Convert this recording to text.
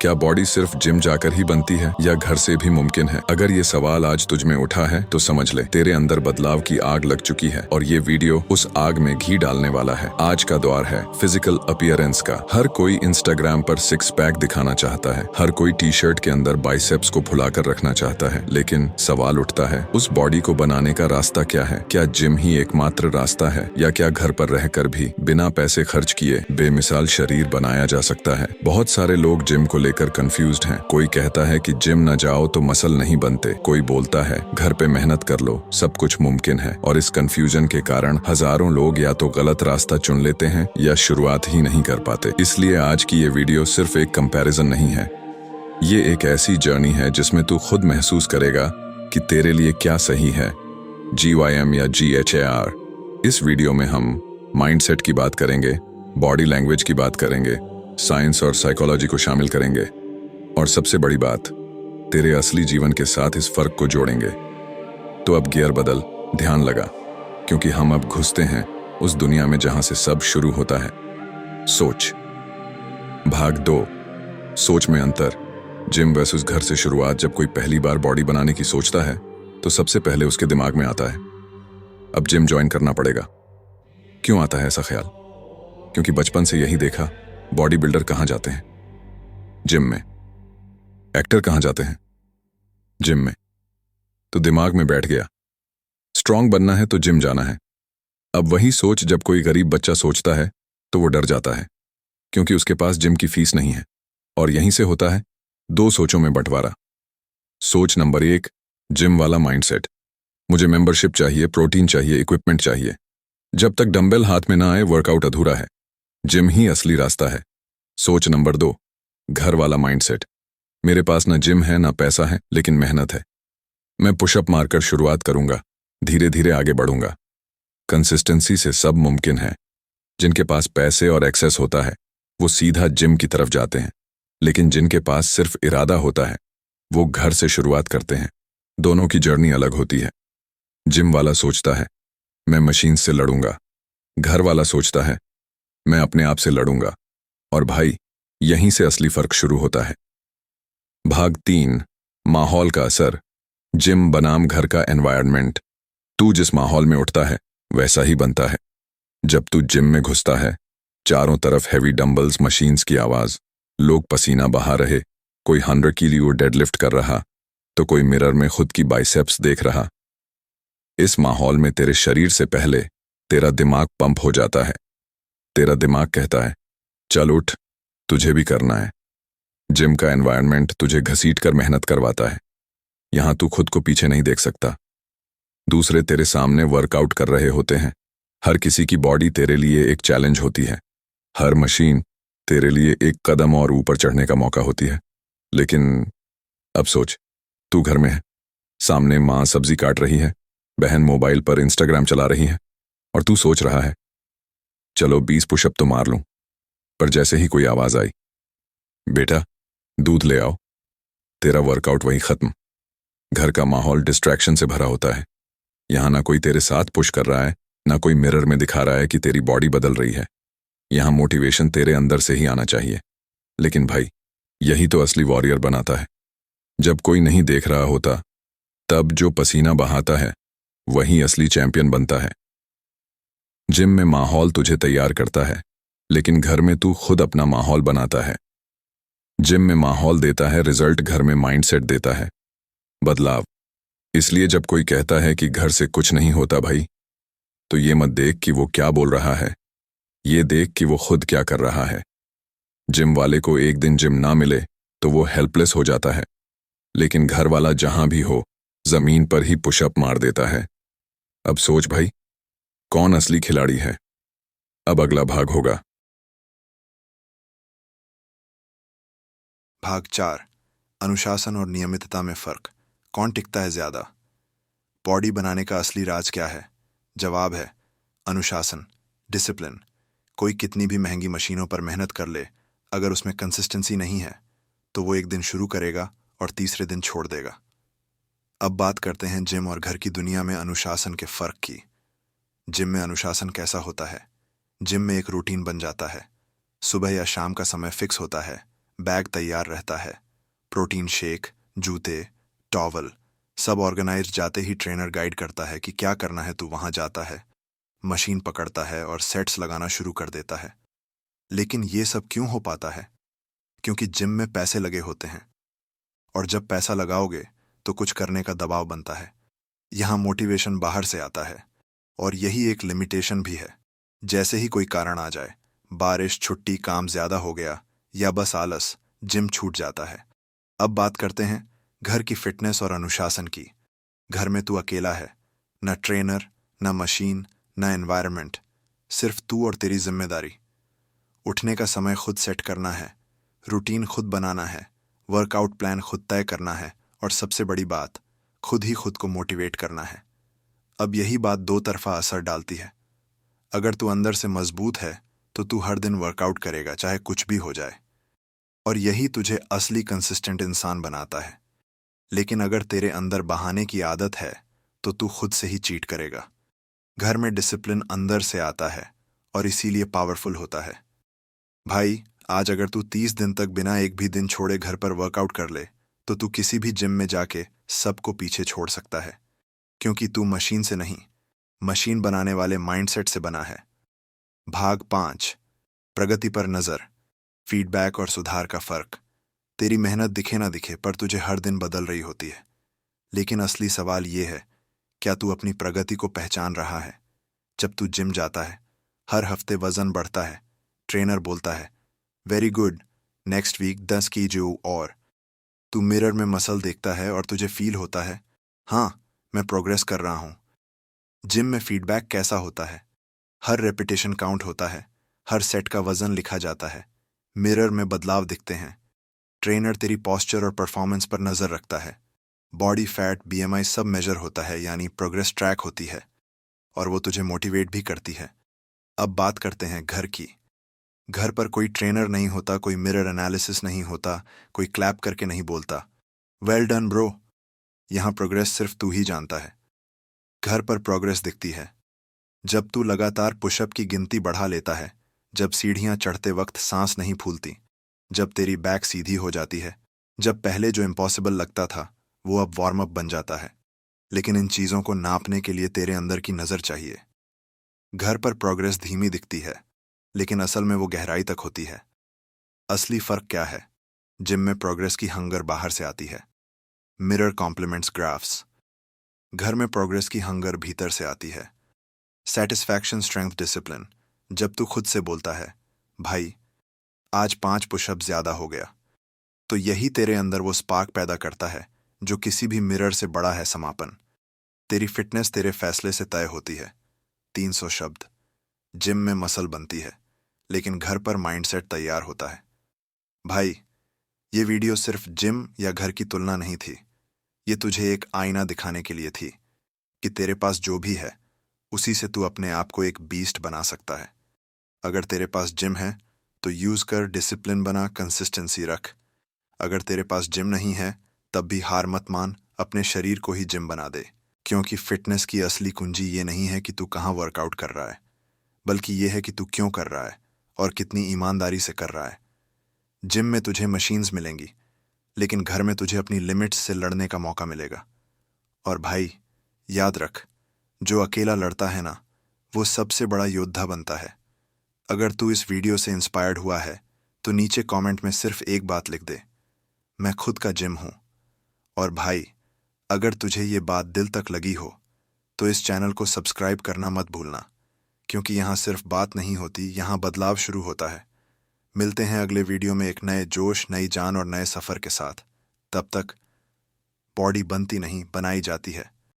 क्या बॉडी सिर्फ जिम जाकर ही बनती है या घर से भी मुमकिन है? अगर ये सवाल आज तुझ में उठा है तो समझ ले, तेरे अंदर बदलाव की आग लग चुकी है और ये वीडियो उस आग में घी डालने वाला है। आज का दौर है फिजिकल अपीयरेंस का। हर कोई इंस्टाग्राम पर सिक्स पैक दिखाना चाहता है, हर कोई टी शर्ट के अंदर बाइसेप्स को फुलाकर रखना चाहता है। लेकिन सवाल उठता है, उस बॉडी को बनाने का रास्ता क्या है? क्या जिम ही एकमात्र रास्ता है या क्या घर पर रहकर भी बिना पैसे खर्च किए बेमिसाल शरीर बनाया जा सकता है? बहुत सारे लोग जिम को लेकर कंफ्यूज्ड हैं। कोई कहता है कि जिम न जाओ तो मसल नहीं बनते, कोई बोलता है घर पे मेहनत कर लो, सब कुछ मुमकिन है। और इस कंफ्यूजन के कारण हजारों लोग या तो गलत रास्ता चुन लेते हैं या शुरुआत ही नहीं कर पाते। इसलिए आज की ये वीडियो सिर्फ एक कंपैरिजन नहीं है, ये एक ऐसी जर्नी है जिसमें तू खुद महसूस करेगा कि तेरे लिए क्या सही है, GYM या GHAR। इस वीडियो में हम माइंडसेट की बात करेंगे, बॉडी लैंग्वेज की बात करेंगे, साइंस और साइकोलॉजी को शामिल करेंगे और सबसे बड़ी बात, तेरे असली जीवन के साथ इस फर्क को जोड़ेंगे। तो अब गियर बदल, ध्यान लगा, क्योंकि हम अब घुसते हैं उस दुनिया में जहां से सब शुरू होता है। सोच। भाग 2, सोच में अंतर। जिम वर्सेस घर से शुरुआत। जब कोई पहली बार बॉडी बनाने की सोचता है तो सबसे पहले उसके दिमाग में आता है, अब जिम ज्वाइन करना पड़ेगा। क्यों आता है ऐसा ख्याल? क्योंकि बचपन से यही देखा, बॉडी बिल्डर कहां जाते हैं? जिम में। एक्टर कहां जाते हैं? जिम में। तो दिमाग में बैठ गया, स्ट्रांग बनना है तो जिम जाना है। अब वही सोच जब कोई गरीब बच्चा सोचता है तो वो डर जाता है, क्योंकि उसके पास जिम की फीस नहीं है। और यहीं से होता है दो सोचों में बंटवारा। सोच नंबर 1, जिम वाला माइंडसेट। मुझे मेंबरशिप चाहिए, प्रोटीन चाहिए, इक्विपमेंट चाहिए। जब तक डंबल हाथ में ना आए वर्कआउट अधूरा है, जिम ही असली रास्ता है। सोच नंबर 2, घर वाला माइंडसेट। मेरे पास ना जिम है ना पैसा है, लेकिन मेहनत है। मैं पुशअप मारकर शुरुआत करूंगा, धीरे धीरे आगे बढ़ूंगा। कंसिस्टेंसी से सब मुमकिन है। जिनके पास पैसे और एक्सेस होता है वो सीधा जिम की तरफ जाते हैं, लेकिन जिनके पास सिर्फ इरादा होता है वो घर से शुरुआत करते हैं। दोनों की जर्नी अलग होती है। जिम वाला सोचता है मैं मशीन से लड़ूंगा, घर वाला सोचता है मैं अपने आप से लड़ूंगा। और भाई, यहीं से असली फर्क शुरू होता है। भाग 3, माहौल का असर। जिम बनाम घर का एनवायरनमेंट। तू जिस माहौल में उठता है वैसा ही बनता है। जब तू जिम में घुसता है, चारों तरफ हैवी डंबल्स, मशीन्स की आवाज, लोग पसीना बहा रहे, कोई 100 किलो डेडलिफ्ट कर रहा तो कोई मिरर में खुद की बाइसेप्स देख रहा। इस माहौल में तेरे शरीर से पहले तेरा दिमाग पंप हो जाता है। तेरा दिमाग कहता है चल उठ, तुझे भी करना है। जिम का एनवायरनमेंट तुझे घसीट कर मेहनत करवाता है। यहां तू खुद को पीछे नहीं देख सकता। दूसरे तेरे सामने वर्कआउट कर रहे होते हैं। हर किसी की बॉडी तेरे लिए एक चैलेंज होती है। हर मशीन तेरे लिए एक कदम और ऊपर चढ़ने का मौका होती है। लेकिन अब सोच, तू घर में है, सामने माँ सब्जी काट रही है, बहन मोबाइल पर इंस्टाग्राम चला रही है और तू सोच रहा है चलो 20 पुशअप तो मार लूं। पर जैसे ही कोई आवाज आई, बेटा दूध ले आओ, तेरा वर्कआउट वहीं खत्म। घर का माहौल डिस्ट्रैक्शन से भरा होता है। यहां ना कोई तेरे साथ पुश कर रहा है, ना कोई मिरर में दिखा रहा है कि तेरी बॉडी बदल रही है। यहां मोटिवेशन तेरे अंदर से ही आना चाहिए। लेकिन भाई, यही तो असली वॉरियर बनाता है। जब कोई नहीं देख रहा होता, तब जो पसीना बहाता है वही असली चैंपियन बनता है। जिम में माहौल तुझे तैयार करता है, लेकिन घर में तू खुद अपना माहौल बनाता है। जिम में माहौल देता है रिजल्ट, घर में माइंडसेट देता है बदलाव। इसलिए जब कोई कहता है कि घर से कुछ नहीं होता भाई, तो ये मत देख कि वो क्या बोल रहा है, ये देख कि वो खुद क्या कर रहा है। जिम वाले को एक दिन जिम ना मिले तो वो हेल्पलेस हो जाता है, लेकिन घर वाला जहां भी हो जमीन पर ही पुशअप मार देता है। अब सोच भाई, कौन असली खिलाड़ी है? अब अगला भाग होगा। भाग 4, अनुशासन और नियमितता में फर्क। कौन टिकता है ज्यादा? बॉडी बनाने का असली राज क्या है? जवाब है अनुशासन, डिसिप्लिन। कोई कितनी भी महंगी मशीनों पर मेहनत कर ले, अगर उसमें कंसिस्टेंसी नहीं है तो वो एक दिन शुरू करेगा और तीसरे दिन छोड़ देगा। अब बात करते हैं जिम और घर की दुनिया में अनुशासन के फर्क की। जिम में अनुशासन कैसा होता है? जिम में एक रूटीन बन जाता है। सुबह या शाम का समय फिक्स होता है। बैग तैयार रहता है, प्रोटीन शेक, जूते, टॉवल, सब ऑर्गेनाइज। जाते ही ट्रेनर गाइड करता है कि क्या करना है। तू वहां जाता है, मशीन पकड़ता है और सेट्स लगाना शुरू कर देता है। लेकिन ये सब क्यों हो पाता है? क्योंकि जिम में पैसे लगे होते हैं, और जब पैसा लगाओगे तो कुछ करने का दबाव बनता है। यहाँ मोटिवेशन बाहर से आता है, और यही एक लिमिटेशन भी है। जैसे ही कोई कारण आ जाए, बारिश, छुट्टी, काम ज्यादा हो गया या बस आलस, जिम छूट जाता है। अब बात करते हैं घर की फिटनेस और अनुशासन की। घर में तू अकेला है, न ट्रेनर, न मशीन, न एनवायरनमेंट, सिर्फ तू और तेरी जिम्मेदारी। उठने का समय खुद सेट करना है, रूटीन खुद बनाना है, वर्कआउट प्लान खुद तय करना है, और सबसे बड़ी बात, खुद ही खुद को मोटिवेट करना है। अब यही बात दो तरफा असर डालती है। अगर तू अंदर से मजबूत है तो तू हर दिन वर्कआउट करेगा, चाहे कुछ भी हो जाए, और यही तुझे असली कंसिस्टेंट इंसान बनाता है। लेकिन अगर तेरे अंदर बहाने की आदत है तो तू खुद से ही चीट करेगा। घर में डिसिप्लिन अंदर से आता है और इसीलिए पावरफुल होता है। भाई, आज अगर तू 30 दिन तक बिना एक भी दिन छोड़े घर पर वर्कआउट कर ले तो तू किसी भी जिम में जाके सबको पीछे छोड़ सकता है। क्योंकि तू मशीन से नहीं, मशीन बनाने वाले माइंडसेट से बना है। भाग 5, प्रगति पर नजर, फीडबैक और सुधार का फर्क। तेरी मेहनत दिखे ना दिखे, पर तुझे हर दिन बदल रही होती है। लेकिन असली सवाल ये है, क्या तू अपनी प्रगति को पहचान रहा है? जब तू जिम जाता है, हर हफ्ते वजन बढ़ता है, ट्रेनर बोलता है very good, next week 10 kg और। तू मिरर में मसल देखता है और तुझे फील होता है, हाँ, मैं प्रोग्रेस कर रहा हूं। जिम में फीडबैक कैसा होता है? हर रेपिटेशन काउंट होता है, हर सेट का वजन लिखा जाता है, मिरर में बदलाव दिखते हैं। ट्रेनर तेरी पॉस्चर और परफॉर्मेंस पर नजर रखता है। बॉडी फैट, BMI सब मेजर होता है, यानी प्रोग्रेस ट्रैक होती है, और वो तुझे मोटिवेट भी करती है। अब बात करते हैं घर की। घर पर कोई ट्रेनर नहीं होता, कोई मिरर एनालिसिस नहीं होता, कोई क्लैप करके नहीं बोलता वेल डन ब्रो। यहाँ प्रोग्रेस सिर्फ तू ही जानता है। घर पर प्रोग्रेस दिखती है जब तू लगातार पुशअप की गिनती बढ़ा लेता है, जब सीढ़ियां चढ़ते वक्त सांस नहीं फूलती, जब तेरी बैक सीधी हो जाती है, जब पहले जो इम्पॉसिबल लगता था वो अब वार्म अप बन जाता है। लेकिन इन चीजों को नापने के लिए तेरे अंदर की नजर चाहिए। घर पर प्रोग्रेस धीमी दिखती है, लेकिन असल में वो गहराई तक होती है। असली फर्क क्या है? जिम में प्रोग्रेस की हंगर बाहर से आती है, मिरर कॉम्प्लीमेंट्स ग्राफ्स। घर में प्रोग्रेस की हंगर भीतर से आती है, सेटिस्फैक्शन, स्ट्रेंथ, डिसिप्लिन। जब तू खुद से बोलता है भाई आज 5 पुशअप ज्यादा हो गया, तो यही तेरे अंदर वो स्पार्क पैदा करता है जो किसी भी मिरर से बड़ा है समापन। तेरी फिटनेस तेरे फैसले से तय होती है। 300 शब्द। जिम में मसल बनती है, लेकिन घर पर माइंडसेट तैयार होता है। भाई, ये वीडियो सिर्फ जिम या घर की तुलना नहीं थी। ये तुझे एक आईना दिखाने के लिए थी कि तेरे पास जो भी है उसी से तू अपने आप को एक बीस्ट बना सकता है। अगर तेरे पास जिम है तो यूज कर, डिसिप्लिन बना, कंसिस्टेंसी रख। अगर तेरे पास जिम नहीं है तब भी हार मत मान, अपने शरीर को ही जिम बना दे। क्योंकि फिटनेस की असली कुंजी ये नहीं है कि तू कहाँ वर्कआउट कर रहा है, बल्कि ये है कि तू क्यों कर रहा है और कितनी ईमानदारी से कर रहा है। जिम में तुझे मशीन्स मिलेंगी, लेकिन घर में तुझे अपनी लिमिट्स से लड़ने का मौका मिलेगा। और भाई, याद रख, जो अकेला लड़ता है ना, वो सबसे बड़ा योद्धा बनता है। अगर तू इस वीडियो से इंस्पायर्ड हुआ है तो नीचे कमेंट में सिर्फ एक बात लिख दे, मैं खुद का जिम हूं। और भाई, अगर तुझे ये बात दिल तक लगी हो तो इस चैनल को सब्सक्राइब करना मत भूलना, क्योंकि यहाँ सिर्फ बात नहीं होती, यहाँ बदलाव शुरू होता है। मिलते हैं अगले वीडियो में एक नए जोश, नई जान और नए सफ़र के साथ। तब तक बॉडी बनती नहीं, बनाई जाती है।